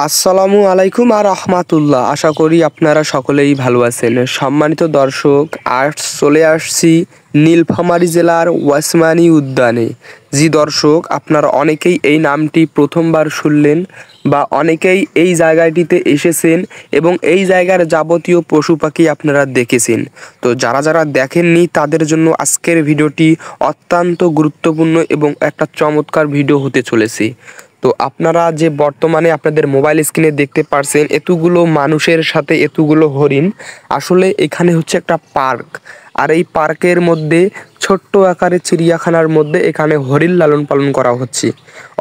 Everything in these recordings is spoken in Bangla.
আসসালামু আলাইকুম আর রহমাতুল্লাহ। আশা করি আপনারা সকলেই ভালো আছেন। সম্মানিত দর্শক, আজ চলে আসছি নীলফামারী জেলার ওসমানী উদ্যানে। জি দর্শক, আপনারা অনেকেই এই নামটি প্রথমবার শুনলেন বা অনেকেই এই জায়গাটিতে এসেছেন এবং এই জায়গার যাবতীয় পশু পাখি আপনারা দেখেছেন। তো যারা যারা দেখেননি তাদের জন্য আজকের ভিডিওটি অত্যন্ত গুরুত্বপূর্ণ এবং একটা চমৎকার ভিডিও হতে চলেছে। তো আপনারা যে বর্তমানে আপনাদের মোবাইল স্ক্রিনে দেখতে পারছেন এতগুলো মানুষের সাথে এতগুলো হরিণ, আসলে এখানে হচ্ছে একটা পার্ক। আর এই পার্কের মধ্যে ছোট্ট আকারে চিড়িয়াখানার মধ্যে এখানে হরিণ লালন পালন করা হচ্ছে।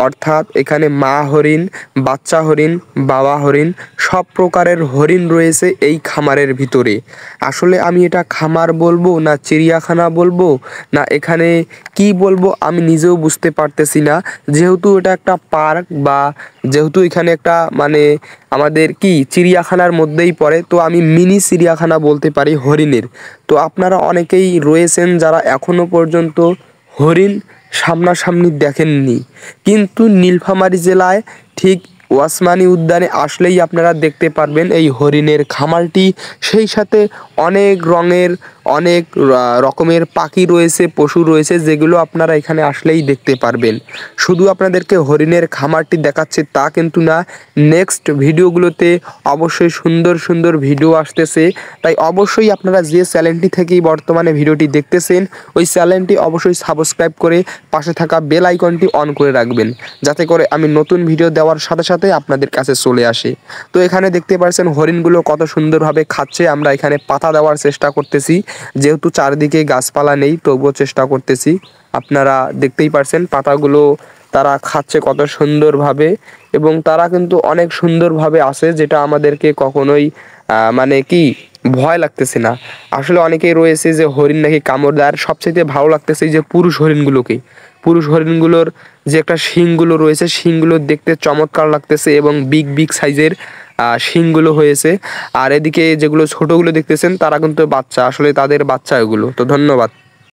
অর্থাৎ এখানে মা হরিণ, বাচ্চা হরিণ, বাবা হরিণ সব প্রকারের হরিণ রয়েছে এই খামারের ভিতরে। আসলে আমি এটা খামার বলবো না চিড়িয়াখানা বলবো না এখানে কি বলবো আমি নিজেও বুঝতে পারতেছি না। যেহেতু এটা একটা পার্ক বা যেহেতু এখানে একটা আমাদের কি চিড়িয়াখানার মধ্যেই পড়ে, তো আমি মিনি চিড়িয়াখানা বলতে পারি হরিণের। তো আপনারা অনেকেই রয়েছেন যারা এখনো পর্যন্ত হরিণ সামনাসামনি দেখেননি, কিন্তু নীলফামারী জেলায় ঠিক ওসমানী উদ্যানে আসলেই আপনারা দেখতে পারবেন এই হরিণের খামারটি। সেই সাথে অনেক রঙের অনেক রকমের পাখি রয়েছে, পশু রয়েছে, যেগুলো আপনারা এখানে আসলেই দেখতে পারবেন। শুধু আপনাদেরকে হরিণের খামারটি দেখাচ্ছে তা কিন্তু না, নেক্সট ভিডিওগুলোতে অবশ্যই সুন্দর সুন্দর ভিডিও আসতেছে। তাই অবশ্যই আপনারা যে চ্যানেলটি থেকেই বর্তমানে ভিডিওটি দেখতেছেন ওই চ্যানেলটি অবশ্যই সাবস্ক্রাইব করে পাশে থাকা বেল আইকনটি অন করে রাখবেন, যাতে করে আমি নতুন ভিডিও দেওয়ার সাথে সাথে আপনাদের কাছে চলে আসে। তো এখানে দেখতে পাচ্ছেন হরিণগুলো কত সুন্দরভাবে খাচ্ছে। আমরা এখানে পাতা দেওয়ার চেষ্টা করতেছি, যেহেতু চারদিকে গাছপালা নেই তবুও চেষ্টা করতেছি। আপনারা দেখতেই পারছেন পাতাগুলো তারা খাচ্ছে কত সুন্দরভাবে, এবং তারা কিন্তু অনেক সুন্দরভাবে আসে, যেটা আমাদেরকে কখনোই কি ভয় লাগতেছে না। আসলে অনেকেই রয়েছে যে হরিণ নাকি কামড় দেয়, আর সবচেয়ে ভালো লাগতেছে যে পুরুষ হরিণগুলোর যে একটা শিংগুলো রয়েছে, শিংগুলো দেখতে চমৎকার লাগতেছে এবং বিগ বিগ সাইজের শিংগুলো হয়েছে। আর এদিকে যেগুলো ছোটোগুলো দেখতেছেন তারা কিন্তু বাচ্চা, আসলে তাদের বাচ্চা এগুলো। তো ধন্যবাদ।